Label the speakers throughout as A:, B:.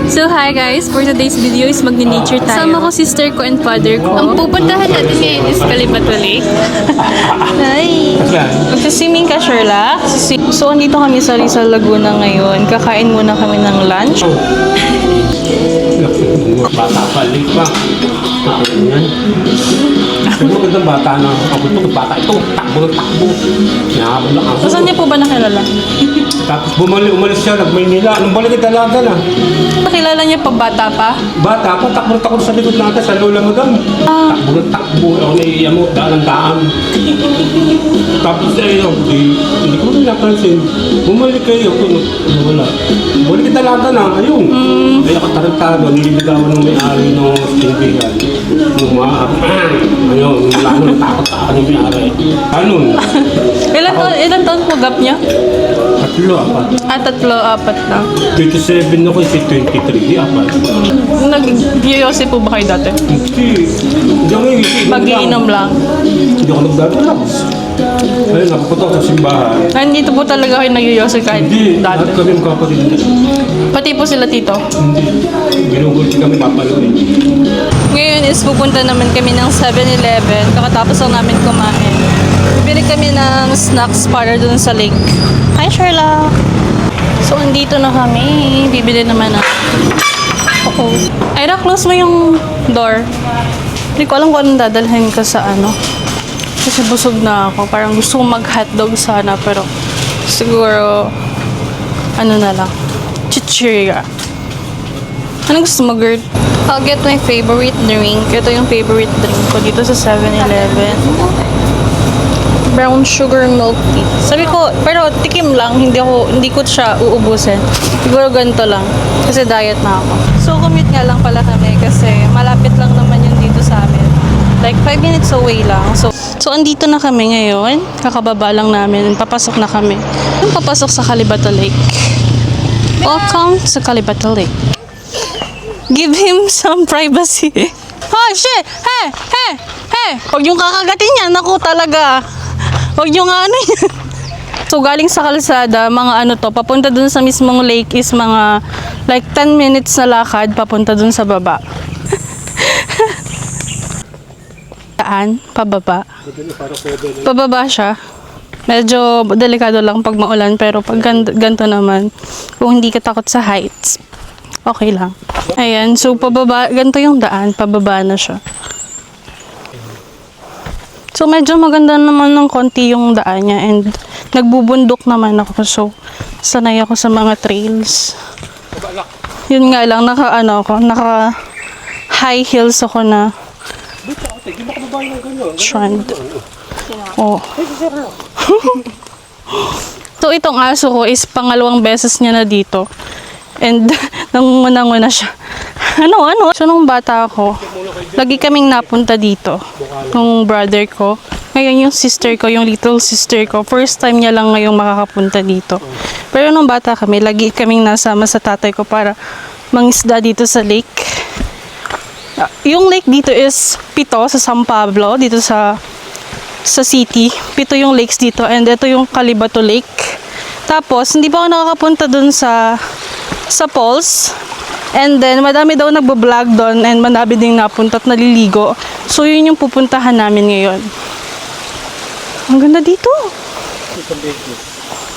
A: So hi guys, for today's video is magni-nature tayo. Sama ko sister ko and father ko. Ang pupuntahan natin ngayon is Calibatu Lake. Hi! Magsiswimming ka, Sherla? So andito kami sa Rizal, Laguna ngayon. Kakain muna kami ng lunch.
B: Bata pa, late pa. Yan. Pero magandang bata na ako ito, bata ito, takbo ng takbo. Nakakabot lang ako.
A: So saan niya po ba nakilala?
B: Tapos umalis siya, nag-Maynila. Nung balik ay dalaga na.
A: Nakilala niya pa bata pa?
B: Bata pa, takbo ng takbo sa likod natin, sa lola mo doon. Takbo ng takbo, ako naiiyan mo, daan ng daan. Tapos hindi ko rin napansin. Bumalik kayo, wala. Balik ay dalaga na, ayun. Ay ako tarantado, nililigawan ng may-ari ng tindigan. Ayun, wala nung natakot sa akin yung may-ari. Ganun.
A: Ilan taon po gap niya?
B: Tatlo, apat.
A: Tatlo, apat na.
B: 27 ako, si 23, di apat.
A: Nag-yoyosi po ba kayo dati?
B: Hindi ako yung
A: Pag-iinom lang.
B: Hindi ako nagdadalak. Ayun, nakapunta ako sa simbahan.
A: Nandito po talaga kayo nag-yoyosi kahit
B: Hindi,
A: dati.
B: lahat kami magkapatid.
A: Pati po sila tito.
B: Hindi. Binugulti kami papaluin.
A: Ngayon is pupunta naman kami ng 7-Eleven. Kakatapos lang namin kumain. Bili kami ng snacks para dun sa lake. Hi, Sherla! So, andito na kami. Bibili naman na. Ira, close mo yung door. Hindi ko alam kung anong dadalhin ko sa ano. Kasi busog na ako. Parang gusto kong mag-hotdog sana. Pero siguro, ano na lang. Chichirya. Anong gusto mo, girl? I'll get my favorite drink. Ito yung favorite drink ko dito sa 7-Eleven. Brown sugar milk tea. Sabi ko, pero tikim lang, hindi ko siya uubusin. Siguro ganito lang. Kasi diet na ako. So, commute nga lang pala kami kasi malapit lang naman yun dito sa amin. Like, 5 minutes away lang. So andito na kami ngayon. Kakababa lang namin. Papasok na kami. Papasok sa Calibatu Lake. Welcome to Calibatu Lake. Give him some privacy. Oh, shit! Hey! Hey! Hey! Huwag yung kakagatin yan. Naku talaga. Huwag yung ano yan. So, galing sa kalsada, mga ano to, papunta dun sa mismong lake is mga like 10 minutes na lakad papunta dun sa baba. Daan, pababa. Pababa siya. Medyo delikado lang pag maulan, pero pag ganito naman, kung hindi ka takot sa heights, okay lang. Ayan, so pababa, ganito yung daan, pababa na siya. So medyo maganda naman ng konti yung daan niya and nagbubundok naman ako, so sanay ako sa mga trails. Yun nga lang, naka high heels ako na trend. Oh. So itong aso ko is pangalawang beses niya na dito. And nangunguna siya. Ano? So nung bata ako, lagi kaming napunta dito. Nung brother ko. Ngayon yung sister ko, yung little sister ko, first time niya lang ngayong makakapunta dito. Pero nung bata kami, lagi kaming nasama sa tatay ko para mangisda dito sa lake. Yung lake dito is 7 sa San Pablo, dito sa city. 7 yung lakes dito and ito yung Calibatu Lake. Tapos, hindi pa ako nakakapunta dun sa falls. And then, madami daw nagbablog doon and madami ding napunta at naliligo. So, yun yung pupuntahan namin ngayon. Ang ganda dito.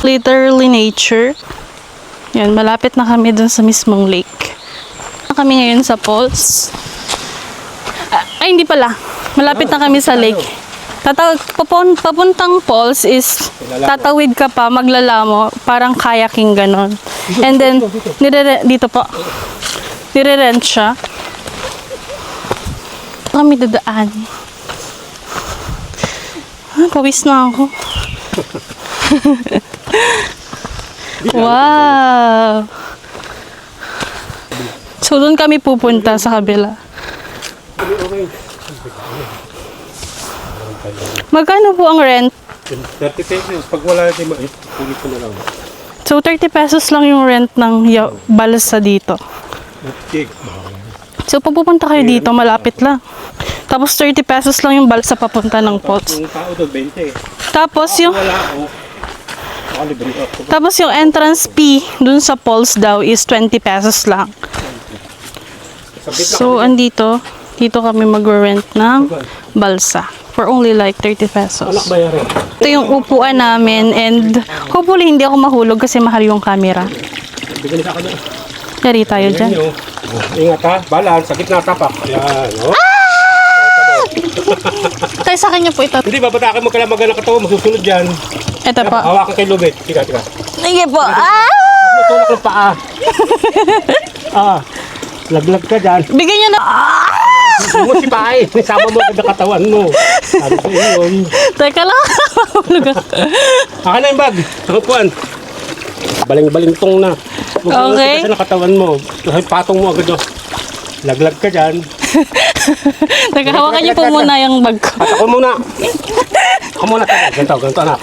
A: Literally nature. Yan, malapit na kami dun sa mismong lake. Kami ngayon sa falls. Ay, hindi pala. Malapit na kami sa lake. Papuntang falls is tatawid ka pa, maglalamo, parang kayaking ganon. And then, dito po, nire-rent siya. Kami dadaan. Pawis na ako. Wow! So, doon kami pupunta sa kabila. Magkano po ang rent?
B: 30 pesos. Pag wala natin kulit ko na lang.
A: So, 30 pesos lang yung rent ng balsa dito. So, pag pupunta kayo dito, malapit lang. Tapos, 30 pesos lang yung balsa papunta ng falls.
B: Yung tao doon, 20.
A: Tapos yung entrance fee dun sa falls daw is 20 pesos lang. So, andito, dito kami mag-rent ng balsa for only like 30 pesos.
B: Anak bayaran.
A: Ito yung upuan namin and hopefully hindi ako mahulog kasi mahal yung camera.
B: Bigyan sa akin.
A: Yari tayo dyan.
B: Ingat ha, balance, sakit na tapak. Yan, oh.
A: Tayo sa kanya po ito.
B: Hindi, babatakin mo kailangan magana katawan, masusunod dyan.
A: Ito po.
B: Hawakan kay Lubet. Tika.
A: Sige po.
B: Matulak ng paa. Laglag ka dyan.
A: Bigyan nyo na.
B: Mo si Pai, sama mo sa katawan mo. Sabi ko yun.
A: Teka lang. Mahulog ako.
B: Akin na yung bag. Tangupuan. Baling-balingtong na.
A: Okay.
B: Kasi nakatawan mo. Kasi patong mo agad. Laglag ka dyan.
A: Teka, hawakan niyo po muna yung bag ko.
B: At ako muna. Ako muna. Ganito anak.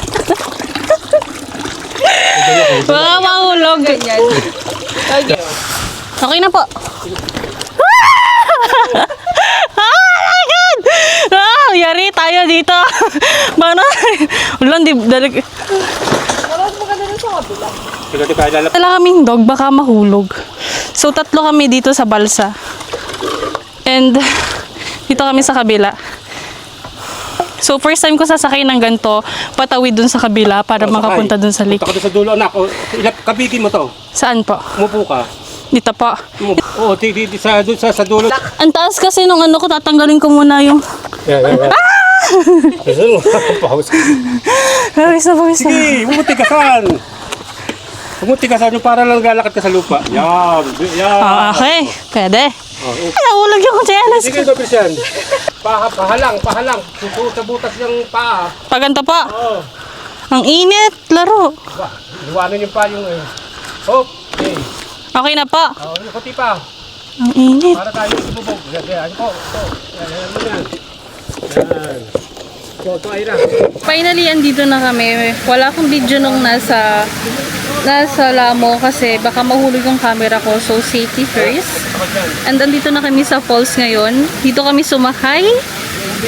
A: Baka mahulog. Okay na po. My God! Yari tayo dito. Paano? Ulan, di...
B: Tika, ilalap.
A: Wala kaming dog, baka mahulog. So, 3 kami dito sa balsa. And, dito kami sa kabila. So, first time ko sasakay ng ganito, patawid dun sa kabila para makapunta dun sa lake.
B: Punta ka doon sa dulo, anak. Kabigin mo to.
A: Saan po?
B: Umupo ka.
A: Dito po.
B: Oo, sa dulo.
A: Ang taas kasi nung ano ko, tatanggalin ko muna yung...
B: Yan. Pause.
A: Pawis na.
B: Sige, umutikasan yung para lang galakad ka sa lupa. Yan.
A: Okay, pwede. Ay, nahulog yung kutsyalas ko.
B: Sige, Dobres yan. Pahalang. Sa butas yung paa.
A: Paganto po.
B: Oo.
A: Ang init, laro.
B: Iwanan yung paa yung... Okay.
A: Okay na po.
B: Yung kuti pa.
A: Ang init.
B: Para tayo sumubog. Yan. Yan. Ito ay na.
A: Finally, andito na kami. Wala akong video nung nasa Lamo kasi baka mahulog yung camera ko. So, safety first. And andito na kami sa falls ngayon. Dito kami sumakay.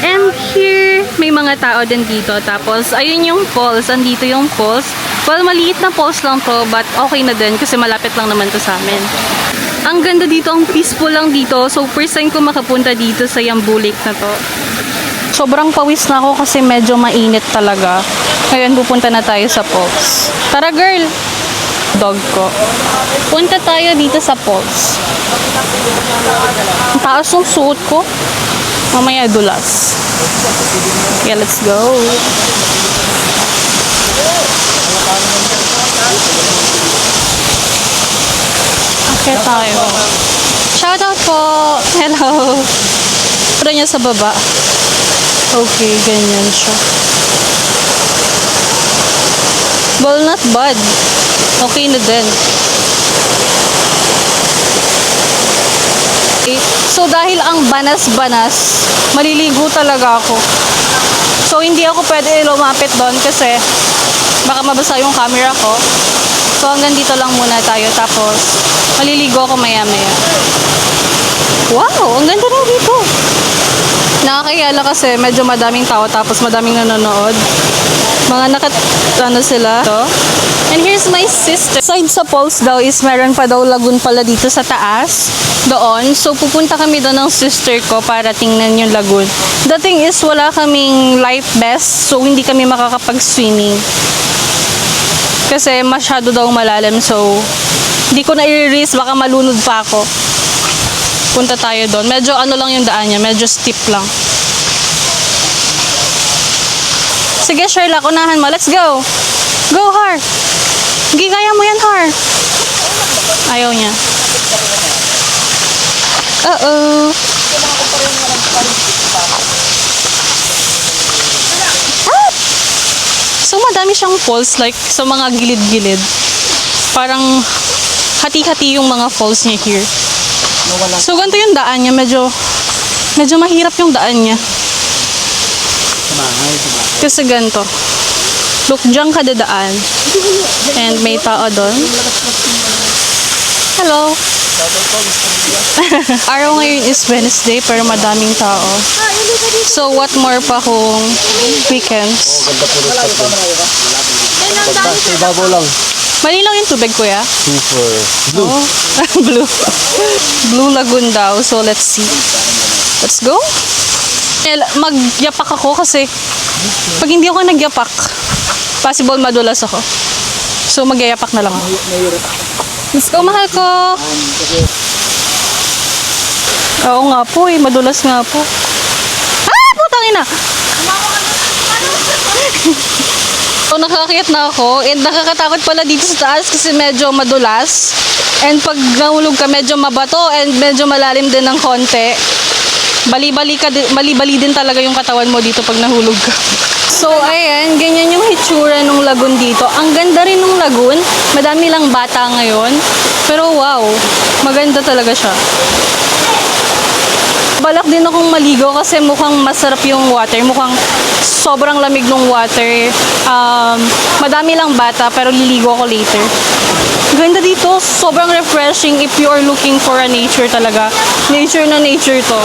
A: And here, may mga tao din dito. Tapos, ayun yung falls. Andito yung falls. Well, maliit na falls lang to, but okay na din kasi malapit lang naman to sa amin. Ang ganda dito, ang peaceful lang dito. So, first time ko makapunta dito sa Yambu Lake na to. Sobrang pawis na ako kasi medyo mainit talaga. Ngayon, pupunta na tayo sa falls. Tara, girl! Dog ko. Punta tayo dito sa falls. Ang taas ng suot ko. Mamaya dulas. Yeah, let's go. Okay tayo. Shoutout po! Hello! Pero niya sa baba. Okay, ganyan siya. Well, not bad. Okay na din. Okay. So, dahil ang banas-banas, maliligo talaga ako. So, hindi ako pwede lumapit doon kasi baka mabasa yung camera ko. So, hanggang dito lang muna tayo. Tapos, maliligo ako maya-maya. Wow! Ang ganda na dito. Nakakaya lang kasi medyo madaming tao tapos madaming nanonood. Mga sila. To. And here's my sister. Side sa falls daw is meron pa daw lagoon pala dito sa taas. Doon. So pupunta kami doon ng sister ko para tingnan yung lagoon. The thing is wala kaming life vest so hindi kami makakapag-swimming. Kasi masyado daw malalim so hindi ko na i-risk baka malunod pa ako. Punta tayo doon. Medyo ano lang yung daan niya. Medyo steep lang. Sige, Sherlock. Unahan mo. Let's go. Go, Har. Hindi, kaya mo yan, Har. Ayaw niya. Uh-oh. Ah! So, madami siyang falls. Like, sa mga gilid-gilid. Parang hati-hati yung mga falls niya here. So, ganito yung daan niya. Medyo mahirap yung daan niya. Kasi ganito. Look, dyan ka dadaan. And may tao doon. Hello. Araw ngayon is Wednesday pero madaming tao. So, what more pa kung weekends?
B: Ibabaw lang.
A: Malinaw yung tubig, kuya?
C: Super. Blue.
A: Oh, blue. Blue Lagoon daw. So, let's see. Let's go. Magyapak ako kasi pag hindi ako nagyapak, possible madulas ako. So, magyayapak na lang ako. Let's go, mahal ko. Oo nga po eh. Madulas nga po. Ah! Putang ina! So, nakakakit na ako. And nakakatakot pala dito sa taas kasi medyo madulas. And pag nahulog ka, medyo mabato and medyo malalim din ng konti. Bali-bali din talaga yung katawan mo dito pag nahulog ka. So, ayan, ganyan yung hitsura ng lagoon dito. Ang ganda rin ng lagoon. Madami lang bata ngayon. Pero wow, maganda talaga siya. Balak din akong maligo kasi mukhang masarap yung water. Mukhang sobrang lamig ng water. Madami lang bata pero liligo ako later. Ganda dito. Sobrang refreshing if you are looking for a nature talaga. Nature na nature to.